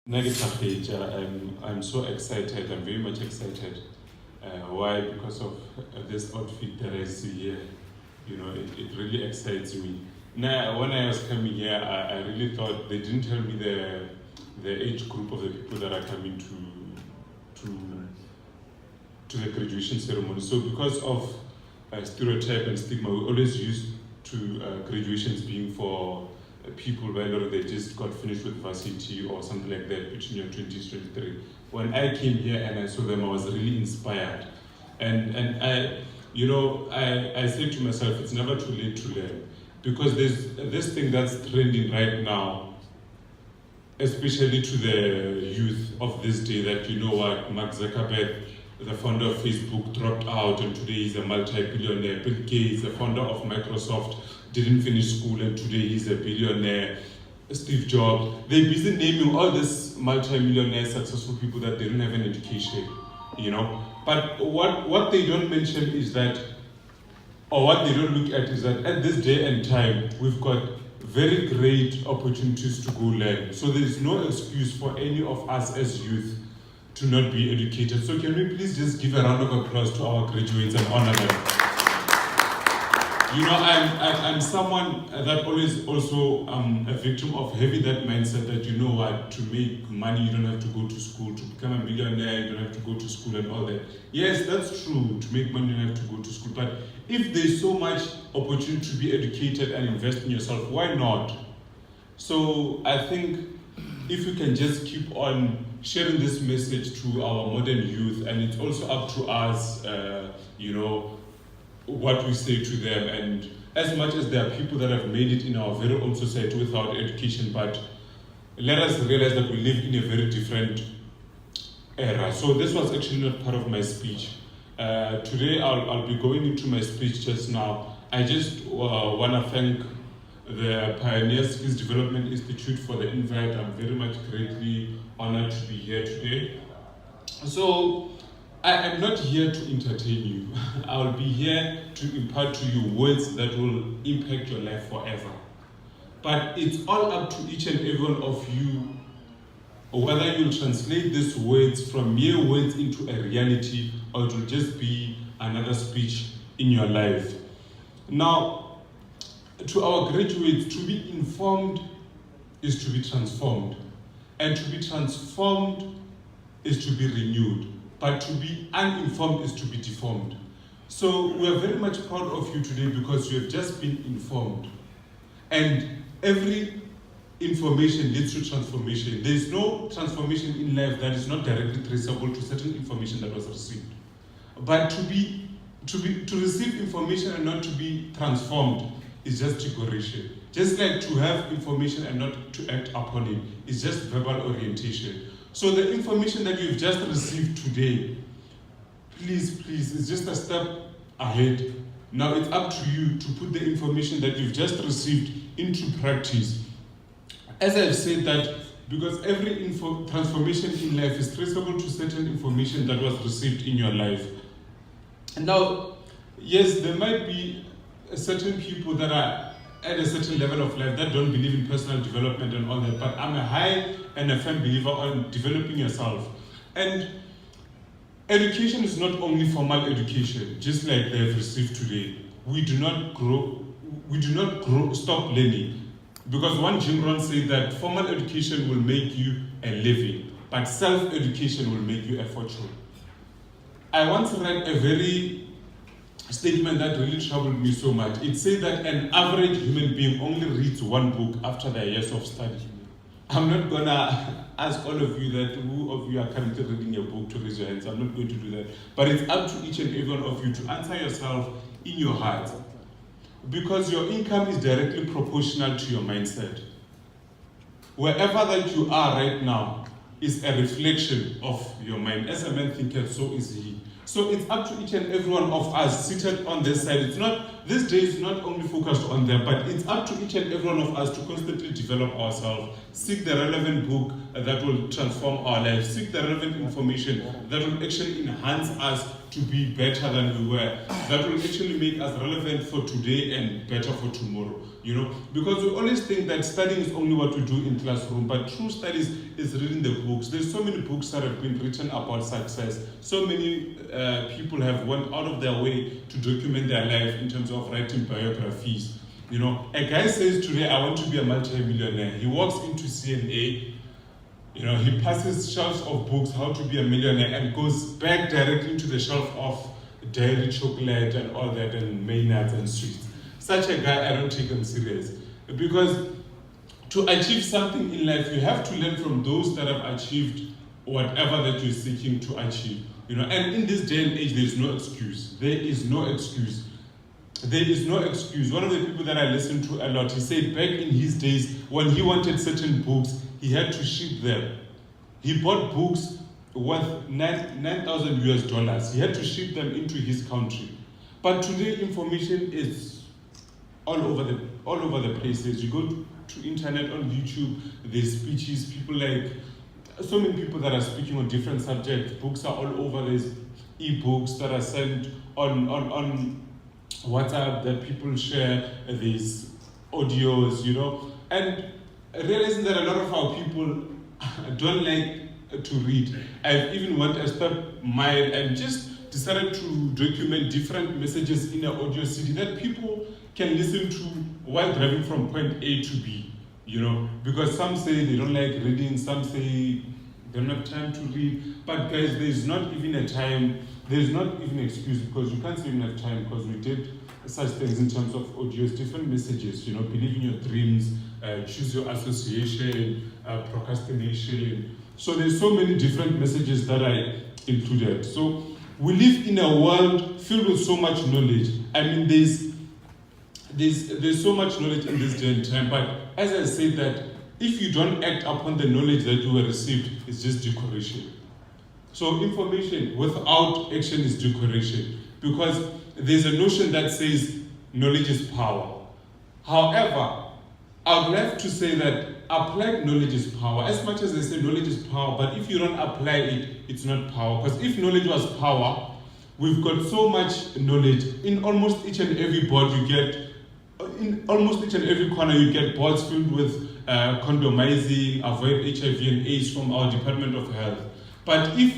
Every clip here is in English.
Negative page, I'm so excited, I'm very much excited. Why? Because of this outfit that I see here. It really excites me. Now, when I was coming here, I really thought they didn't tell me the age group of the people that are coming to the graduation ceremony. So because of stereotype and stigma, we always used to graduations being for people whether they just got finished with varsity or something like that between your 20s, 23. When I came here and I saw them, I was really inspired. And I say to myself, it's never too late to learn. Because there's this thing that's trending right now, especially to the youth of this day, that Mark Zuckerberg, the founder of Facebook, dropped out and today he's a multi-billionaire. Bill Gates, the founder of Microsoft, didn't finish school and today he's a billionaire. Steve Jobs, they're busy naming all these multi-millionaire successful people that they don't have an education, But what they don't mention is that, or what they don't look at is that at this day and time, we've got very great opportunities to go learn. So there is no excuse for any of us as youth to not be educated. So can we please just give a round of applause to our graduates and honor them? I'm someone that always also a victim of having that mindset that to make money you don't have to go to school, to become a millionaire you don't have to go to school and all that. Yes, that's true, to make money you don't have to go to school, but if there's so much opportunity to be educated and invest in yourself, why not? So I think if we can just keep on sharing this message to our modern youth, and it's also up to us, what we say to them. And as much as there are people that have made it in our very own society without education, but let us realize that we live in a very different era. So this was actually not part of my speech. Today I'll be going into my speech just now. I just want to thank the Pioneer Skills Development Institute for the invite. I'm very much greatly honored to be here today. So I am not here to entertain you. I will be here to impart to you words that will impact your life forever. But it's all up to each and every one of you whether you'll translate these words from mere words into a reality, or it will just be another speech in your life. Now, to our graduates, to be informed is to be transformed. And to be transformed is to be renewed. But to be uninformed is to be deformed. So we are very much proud of you today because you have just been informed. And every information leads to transformation. There is no transformation in life that is not directly traceable to certain information that was received. But to receive information and not to be transformed is just decoration. Just like to have information and not to act upon it is just verbal orientation. So the information that you've just received today, please, it's just a step ahead. Now it's up to you to put the information that you've just received into practice. As I've said that, because every transformation in life is traceable to certain information that was received in your life. And now, yes, there might be certain people that are at a certain level of life that don't believe in personal development and all that, but I'm a high and a firm believer on developing yourself. And education is not only formal education, just like they have received today. We do not stop learning. Because one Jim Rohn said that formal education will make you a living, but self-education will make you a fortune. I once read a very statement that really troubled me so much. It said that an average human being only reads one book after their years of study. I'm not gonna ask all of you that who of you are currently reading a book to raise your hands. I'm not going to do that. But it's up to each and every one of you to answer yourself in your heart. Because your income is directly proportional to your mindset. Wherever that you are right now is a reflection of your mind. As a man thinketh, so is he. So it's up to each and every one of us seated on this side. It's not, this day is not only focused on them, but it's up to each and every one of us to constantly develop ourselves, seek the relevant book that will transform our lives, seek the relevant information that will actually enhance us to be better than we were, that will actually make us relevant for today and better for tomorrow, you know, because we always think that studying is only what we do in classroom, but true studies is reading the books. There's so many books that have been written about success. So many people have went out of their way to document their life in terms of writing biographies. You know, a guy says today, I want to be a multi-millionaire. He walks into CNA, you know, he passes shelves of books, how to be a millionaire, and goes back directly to the shelf of dairy chocolate and all that, and Maynards and sweets. Such a guy, I don't take him serious. Because to achieve something in life, you have to learn from those that have achieved whatever that you're seeking to achieve. You know, and in this day and age, there is no excuse. There is no excuse. There is no excuse. One of the people that I listen to a lot, he said back in his days, when he wanted certain books, he had to ship them. He bought books worth 9,000 US dollars. He had to ship them into his country. But today, information is all over the places. You go to internet, on YouTube, there's speeches, people like, so many people that are speaking on different subjects. Books are all over. There's e-books that are sent on WhatsApp that people share, these audios, you know, and realizing that a lot of our people don't like to read. I've even went a step mile and just decided to document different messages in an audio CD that people can listen to while driving from point A to B, you know, because some say they don't like reading, some say they don't have time to read, but guys, there's not even a time, there's not even an excuse, because you can't even have time, because we did such things in terms of audios, different messages, you know, believe in your dreams, choose your association, procrastination. So there's so many different messages that I included. So we live in a world filled with so much knowledge. I mean, there's so much knowledge in this day and time, but as I said that, if you don't act upon the knowledge that you were received, it's just decoration. So information without action is decoration, because there's a notion that says knowledge is power. However, I would like to say that applied knowledge is power. As much as they say knowledge is power, but if you don't apply it, it's not power. Because if knowledge was power, we've got so much knowledge. In almost each and every board you get, in almost each and every corner you get boards filled with condomizing, avoid HIV and AIDS from our Department of Health. But if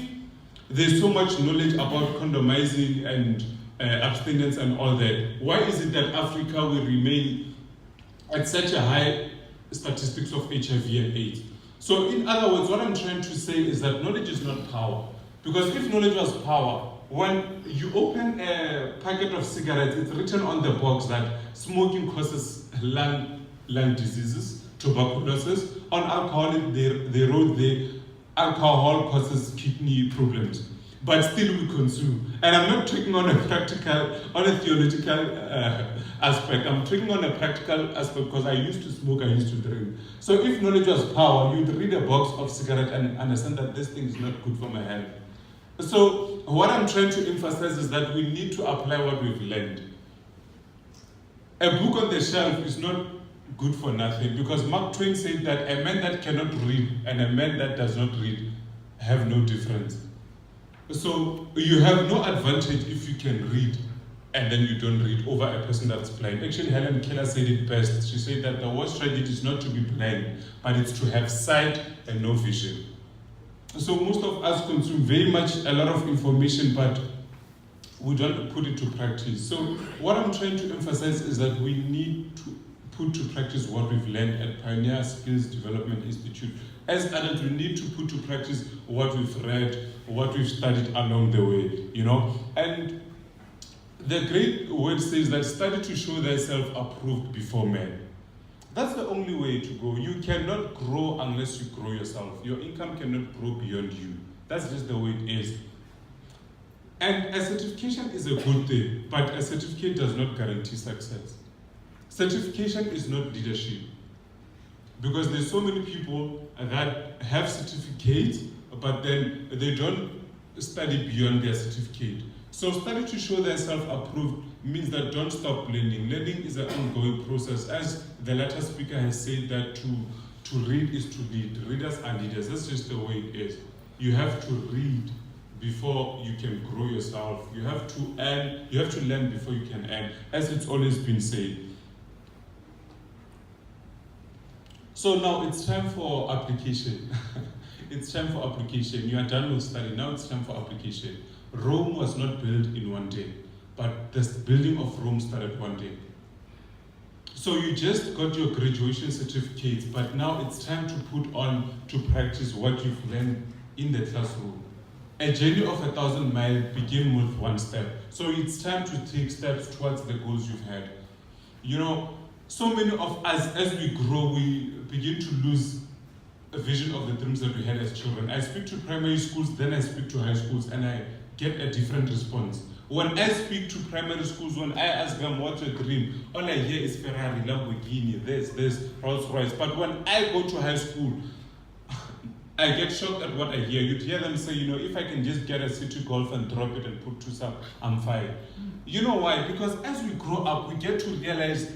there's so much knowledge about condomizing and abstinence and all that, why is it that Africa will remain at such a high statistics of HIV and AIDS? So in other words, what I'm trying to say is that knowledge is not power. Because if knowledge was power, when you open a packet of cigarettes, it's written on the box that smoking causes lung diseases, tuberculosis. On alcohol, they wrote the alcohol causes kidney problems. But still we consume. And I'm not talking on a practical, on a theological aspect. I'm talking on a practical aspect because I used to smoke, I used to drink. So if knowledge was power, you'd read a box of cigarette and understand that this thing is not good for my health. So what I'm trying to emphasize is that we need to apply what we've learned. A book on the shelf is not good for nothing, because Mark Twain said that a man that cannot read and a man that does not read have no difference. So you have no advantage if you can read and then you don't read over a person that's blind. Actually, Helen Keller said it best. She said that the worst tragedy is not to be blind, but it's to have sight and no vision. So most of us consume very much a lot of information, but we don't put it to practice. So what I'm trying to emphasize is that we need to put to practice what we've learned at Pioneer Skills Development Institute. As adults, we need to put to practice what we've read, what we've studied along the way, you know. And the great word says that study to show thyself approved before men. That's the only way to go. You cannot grow unless you grow yourself. Your income cannot grow beyond you. That's just the way it is. And a certification is a good thing, but a certificate does not guarantee success. Certification is not leadership. Because there's so many people that have certificates, but then they don't study beyond their certificate. So study to show themselves approved means that don't stop learning. Learning is an ongoing process. As the latter speaker has said, that to read is to lead. Readers are leaders. That's just the way it is. You have to read before you can grow yourself. You have to earn, you have to learn before you can earn, as it's always been said. So now it's time for application. It's time for application. You are done with study. Now it's time for application. Rome was not built in one day, but the building of Rome started one day. So you just got your graduation certificates, but now it's time to put on to practice what you've learned in the classroom. A journey of 1,000 miles begins with one step. So it's time to take steps towards the goals you've had. You know, so many of us, as we grow, we begin to lose a vision of the dreams that we had as children. I speak to primary schools, then I speak to high schools, and I get a different response. When I speak to primary schools, when I ask them what's your dream, all I hear is Ferrari, Lamborghini, this, Rolls Royce. But when I go to high school, I get shocked at what I hear. You'd hear them say, you know, if I can just get a City Golf and drop it and put two sub, I'm fine. You know why? Because as we grow up, we get to realize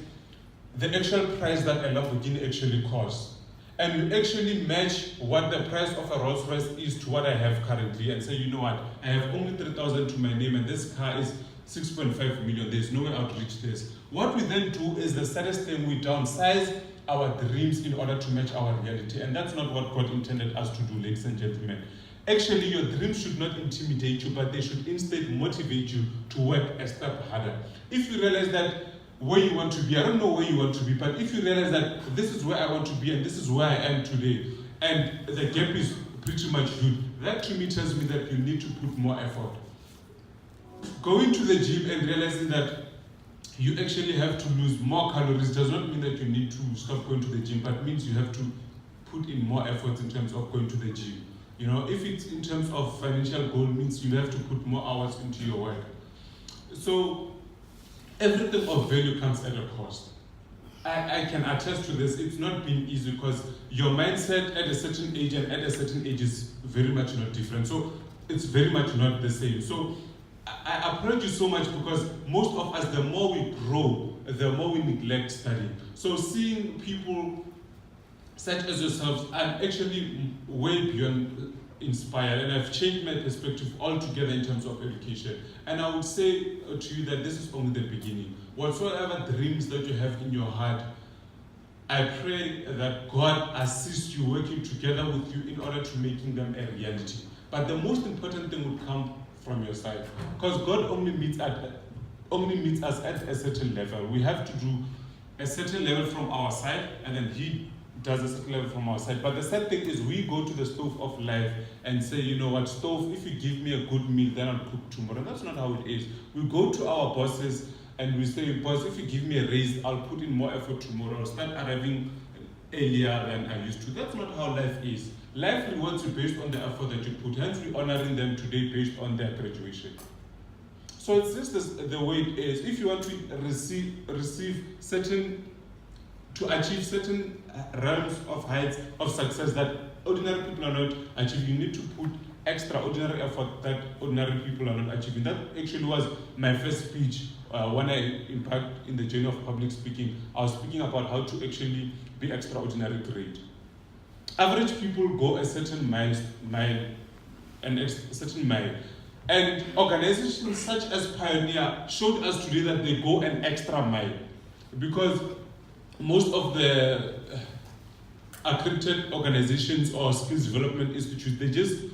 the actual price that a Lamborghini actually costs. And we actually match what the price of a Rolls Royce is to what I have currently and say, you know what, I have only 3,000 to my name and this car is 6.5 million. There's no way out to reach this. What we then do is the saddest thing, we downsize our dreams in order to match our reality. And that's not what God intended us to do, ladies and gentlemen. Actually, your dreams should not intimidate you, but they should instead motivate you to work a step harder. If you realize that where you want to be, I don't know where you want to be, but if you realize that this is where I want to be and this is where I am today, and the gap is pretty much huge, that to me tells me that you need to put more effort. Going to the gym and realizing that you actually have to lose more calories does not mean that you need to stop going to the gym, but means you have to put in more effort in terms of going to the gym. You know, if it's in terms of financial goal, means you have to put more hours into your work. So everything of value comes at a cost. I can attest to this. It's not been easy because your mindset at a certain age and at a certain age is very much not different. So it's very much not the same. So I applaud you so much because most of us, the more we grow, the more we neglect studying. So seeing people such as yourselves, I'm actually way beyond inspired, and I've changed my perspective altogether in terms of education. And I would say to you that this is only the beginning. Whatsoever dreams that you have in your heart, I pray that God assists you working together with you in order to making them a reality. But the most important thing would come from your side, because God only meets us at a certain level. We have to do a certain level from our side, and then He does a certain level from our side. But the sad thing is we go to the stove of life and say, you know what, stove, if you give me a good meal, then I'll cook tomorrow. That's not how it is. We go to our bosses and we say, boss, if you give me a raise, I'll put in more effort tomorrow. I'll start arriving earlier than I used to. That's not how life is. Life rewards you based on the effort that you put. Hence, we're honoring them today based on their graduation. So it's just the way it is. If you want to achieve certain realms of heights of success that ordinary people are not achieving, you need to put extraordinary effort that ordinary people are not achieving. That actually was my first speech when I embarked in the journey of public speaking. I was speaking about how to actually be extraordinary great. Average people go a certain mile, and organizations such as Pioneer showed us today that they go an extra mile, because most of the accredited organizations or skills development institutes, they just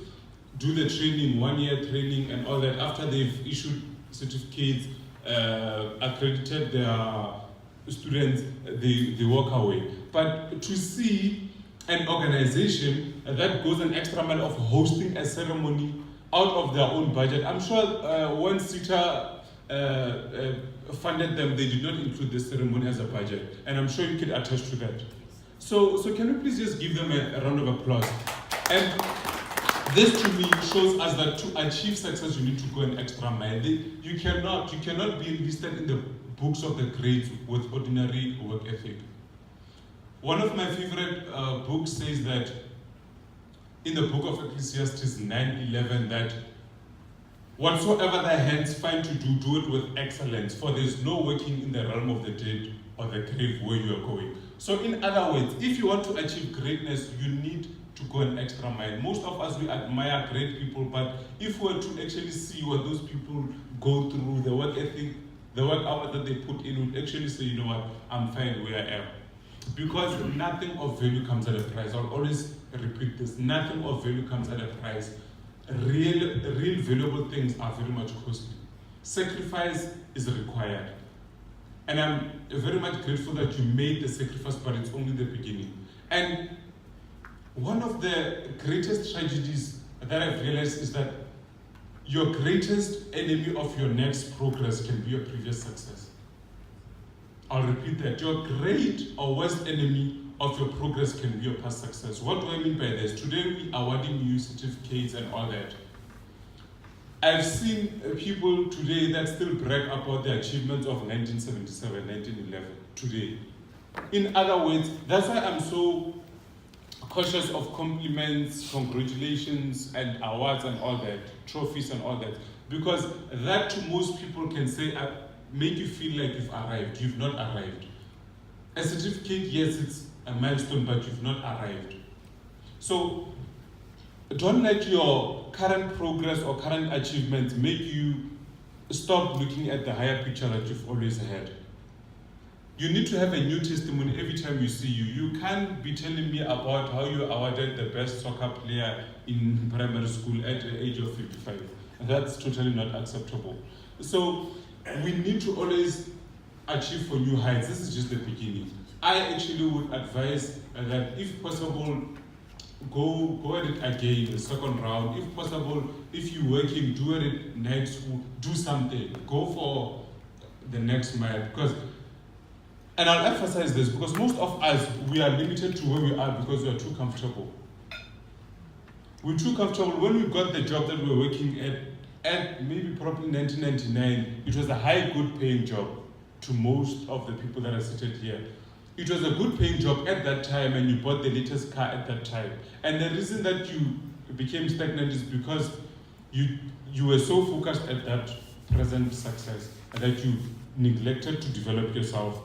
do the training, 1 year training and all that. After they've issued certificates, accredited their students, they walk away. But to see an organization that goes an extra mile of hosting a ceremony out of their own budget, I'm sure when CETA funded them, they did not include this ceremony as a budget, and I'm sure you could attest to that. So can we please just give them a round of applause? And this to me shows us that to achieve success, you need to go an extra mile. You cannot be enlisted in the books of the greats with ordinary work ethic. One of my favorite books says that in the book of Ecclesiastes 9:11 that Whatsoever thy hands find to do, do it with excellence, for there is no working in the realm of the dead or the grave where you are going. So in other words, if you want to achieve greatness, you need to go an extra mile. Most of us, we admire great people, but if we were to actually see what those people go through, the work ethic, the work hour that they put in, would actually say, you know what, I'm fine where I am. Because nothing of value comes at a price. I'll always repeat this. Nothing of value comes at a price. Real valuable things are very much costly. Sacrifice is required. And I'm very much grateful that you made the sacrifice, but it's only the beginning. And one of the greatest tragedies that I've realized is that your greatest enemy of your next progress can be your previous success. I'll repeat that. Your great or worst enemy of your progress can be your past success. What do I mean by this? Today we are awarding you certificates and all that. I've seen people today that still brag about the achievements of 1977, 1911, today. In other words, that's why I'm so cautious of compliments, congratulations, and awards and all that, trophies and all that. Because that to most people can say, make you feel like you've arrived. You've not arrived. A certificate, yes, it's a milestone, but you've not arrived. So don't let your current progress or current achievements make you stop looking at the higher picture that you've always had. You need to have a new testimony every time you see you. You can't be telling me about how you awarded the best soccer player in primary school at the age of 55. That's totally not acceptable. So we need to always achieve for new heights. This is just the beginning. I actually would advise that if possible, go at it again, the second round. If possible, if you're working, do it night school, do something. Go for the next mile. And I'll emphasize this because most of us, we are limited to where we are because we are too comfortable. We're too comfortable. When we got the job that we were working at maybe probably 1999, it was a high, good paying job to most of the people that are seated here. It was a good paying job at that time and you bought the latest car at that time. And the reason that you became stagnant is because you were so focused at that present success that you neglected to develop yourself.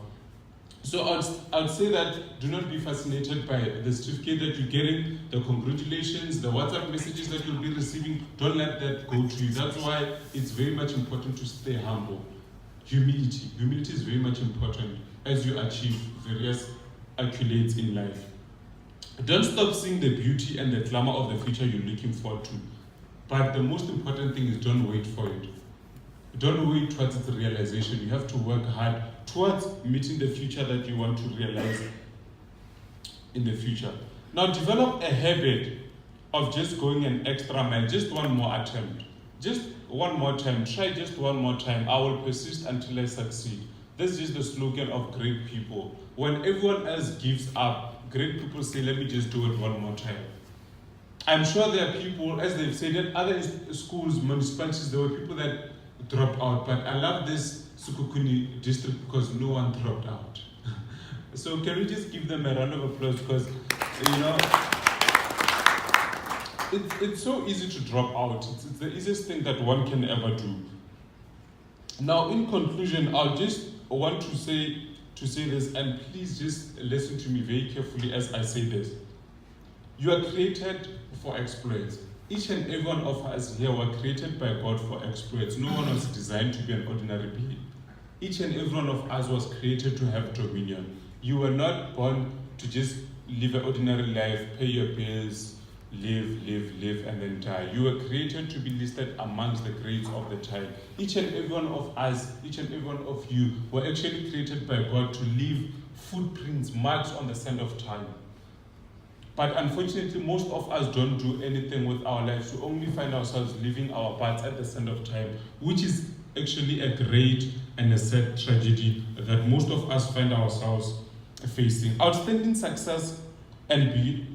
So I'd say that do not be fascinated by the certificate that you're getting, the congratulations, the WhatsApp messages that you'll be receiving. Don't let that go to you. That's why it's very much important to stay humble. Humility. Humility is very much important as you achieve various accolades in life. Don't stop seeing the beauty and the glamour of the future you're looking forward to. But the most important thing is don't wait for it. Don't wait towards its realization. You have to work hard towards meeting the future that you want to realize in the future. Now develop a habit of just going an extra mile, just one more attempt. Just one more time, try just one more time. I will persist until I succeed. This is the slogan of great people. When everyone else gives up, great people say, let me just do it one more time. I'm sure there are people, as they've said, at other schools, municipalities, there were people that dropped out, but I love this Sukukuni district because no one dropped out. So can we just give them a round of applause because, you know, it's so easy to drop out. It's the easiest thing that one can ever do. Now, in conclusion, I'll just want to say this, and please just listen to me very carefully as I say this. You are created for exploits. Each and every one of us here were created by God for exploits. No one was designed to be an ordinary being. Each and every one of us was created to have dominion. You were not born to just live an ordinary life, pay your bills, live, and then die. You were created to be listed amongst the greats of the time. Each and every one of us, each and every one of you were actually created by God to leave footprints, marks on the sand of time. But unfortunately, most of us don't do anything with our lives. We only find ourselves leaving our paths at the sand of time, which is actually a great and a sad tragedy that most of us find ourselves facing. Outstanding success and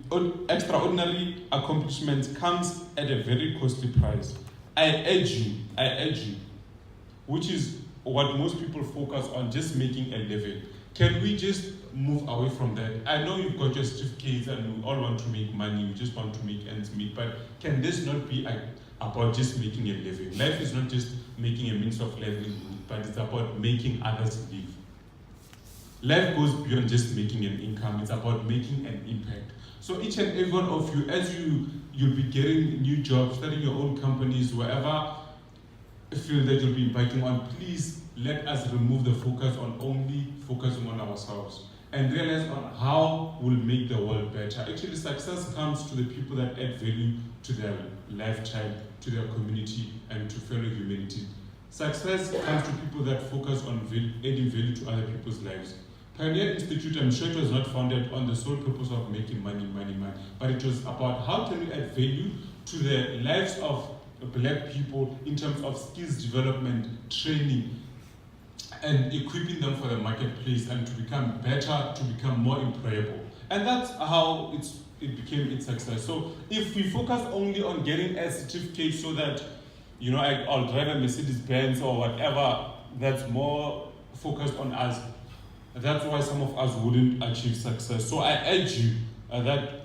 extraordinary accomplishments comes at a very costly price. I urge you, which is what most people focus on, just making a living. Can we just move away from that? I know you've got your certificates and we all want to make money, we just want to make ends meet, but can this not be about just making a living. Life is not just making a means of livelihood, but it's about making others live. Life goes beyond just making an income, it's about making an impact. So each and every one of you, as you'll be getting new jobs, starting your own companies, wherever field that you'll be embarking on, please let us remove the focus on only focusing on ourselves and realize on how we'll make the world better. Actually, success comes to the people that add value to their lifetime, to their community, and to fellow humanity. Success comes to people that focus on adding value to other people's lives. Pioneer Institute, I'm sure it was not founded on the sole purpose of making money, but it was about how can we add value to the lives of Black people in terms of skills development, training, and equipping them for the marketplace and to become better, to become more employable. And that's how it became its success. So if we focus only on getting a certificate so that, I'll drive a Mercedes-Benz or whatever, that's more focused on us, that's why some of us wouldn't achieve success. So I urge you that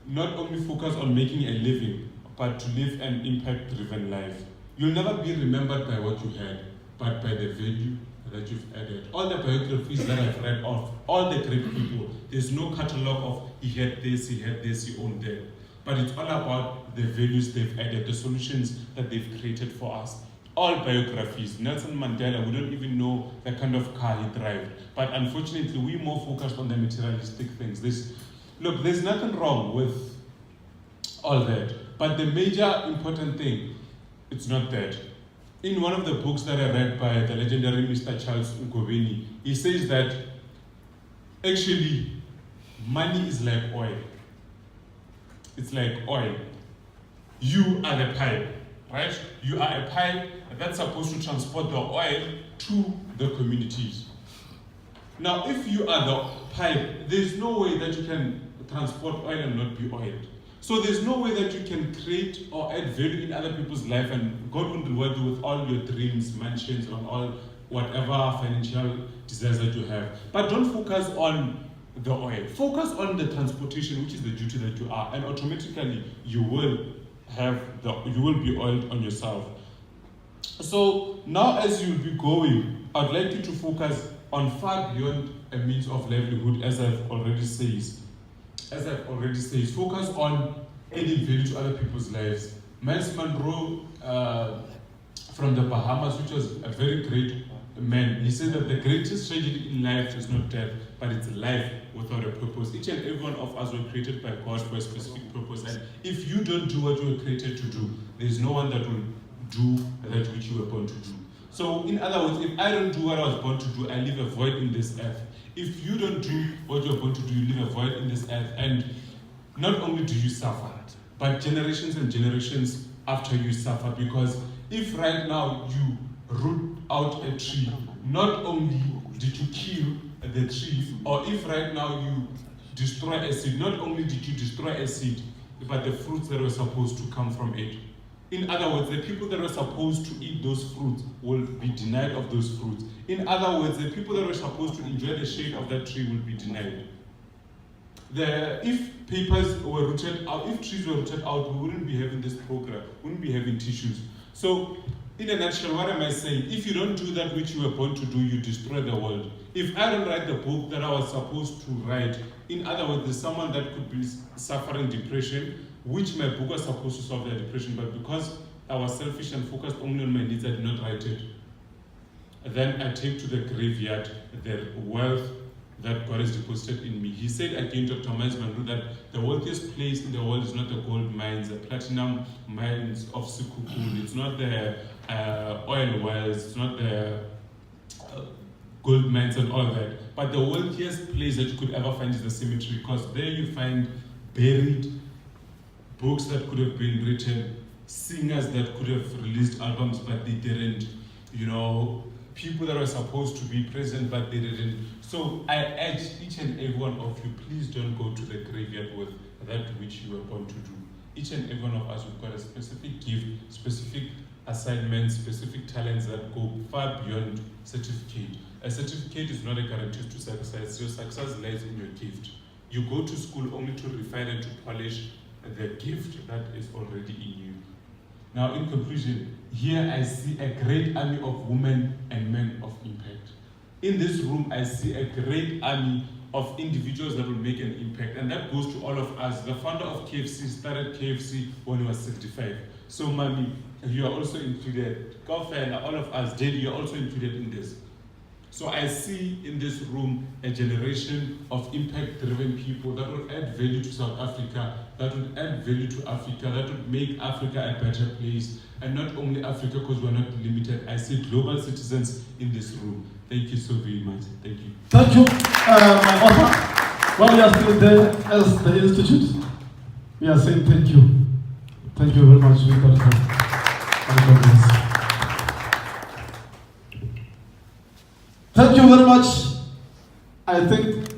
not only focus on making a living, but to live an impact-driven life. You'll never be remembered by what you had, but by the value that you've added. All the biographies that I've read of all the great people, there's no catalogue of he had this, he owned that. But it's all about the values they've added, the solutions that they've created for us. All biographies. Nelson Mandela, we don't even know the kind of car he drove. But unfortunately, we're more focused on the materialistic things. There's nothing wrong with all that. But the major important thing, it's not that. In one of the books that I read by the legendary Mr. Charles Nkobeni, he says that actually money is like oil. It's like oil. You are the pipe, right? You are a pipe that's supposed to transport the oil to the communities. Now, if you are the pipe, there's no way that you can transport oil and not be oiled. So there's no way that you can create or add value in other people's life, and God will reward you with all your dreams, mansions, and all whatever financial desires that you have. But don't focus on the oil. Focus on the transportation, which is the duty that you are, and automatically you will be oiled on yourself. So now, as you'll be going, I'd like you to focus on far beyond a means of livelihood, as I've already said. Focus on adding value to other people's lives. Miles Monroe from the Bahamas, which was a very great man, he said that the greatest tragedy in life is not death, but it's life without a purpose. Each and every one of us were created by God for a specific purpose, and if you don't do what you were created to do, there's no one that will do that which you were born to do. So in other words, if I don't do what I was born to do, I leave a void in this earth. If you don't do what you're born to do, you leave a void in this earth. And not only do you suffer, but generations and generations after you suffer. Because if right now you root out a tree, not only did you kill the tree, or if right now you destroy a seed, not only did you destroy a seed, but the fruits that were supposed to come from it. In other words, the people that were supposed to eat those fruits will be denied of those fruits. In other words, the people that were supposed to enjoy the shade of that tree will be denied. If papers were rooted out, if trees were rooted out, we wouldn't be having this program, we wouldn't be having tissues. So, in a nutshell, what am I saying? If you don't do that which you were born to do, you destroy the world. If I don't write the book that I was supposed to write, in other words, there's someone that could be suffering depression, which my book was supposed to solve their depression, but because I was selfish and focused only on my needs, I did not write it. Then I take to the graveyard the wealth that God has deposited in me. He said again, Dr. Miles Monroe, that the wealthiest place in the world is not the gold mines, the platinum mines of Sikukul, it's not the oil wells, it's not the gold mines and all that, but the wealthiest place that you could ever find is the cemetery, because there you find buried books that could have been written, singers that could have released albums but they didn't, people that were supposed to be present but they didn't. So I urge each and every one of you, please don't go to the graveyard with that which you were born to do. Each and every one of us, we've got a specific gift, specific assignments, specific talents that go far beyond certificate. A certificate is not a guarantee to success. Your success lies in your gift. You go to school only to refine and to polish the gift that is already in you. Now, in conclusion, here I see a great army of women and men of impact. In this room, I see a great army of individuals that will make an impact, and that goes to all of us. The founder of KFC started KFC when he was 65. So, Mami, you are also included. Kofi, all of us, Daddy, you are also included in this. So I see in this room a generation of impact-driven people that will add value to South Africa, that will add value to Africa, that will make Africa a better place. And not only Africa, because we're not limited. I see global citizens in this room. Thank you so very much. Thank you. Thank you, my author. While we are still there as the institute, we are saying thank you. Thank you very much, Victor. Thank you very much. I think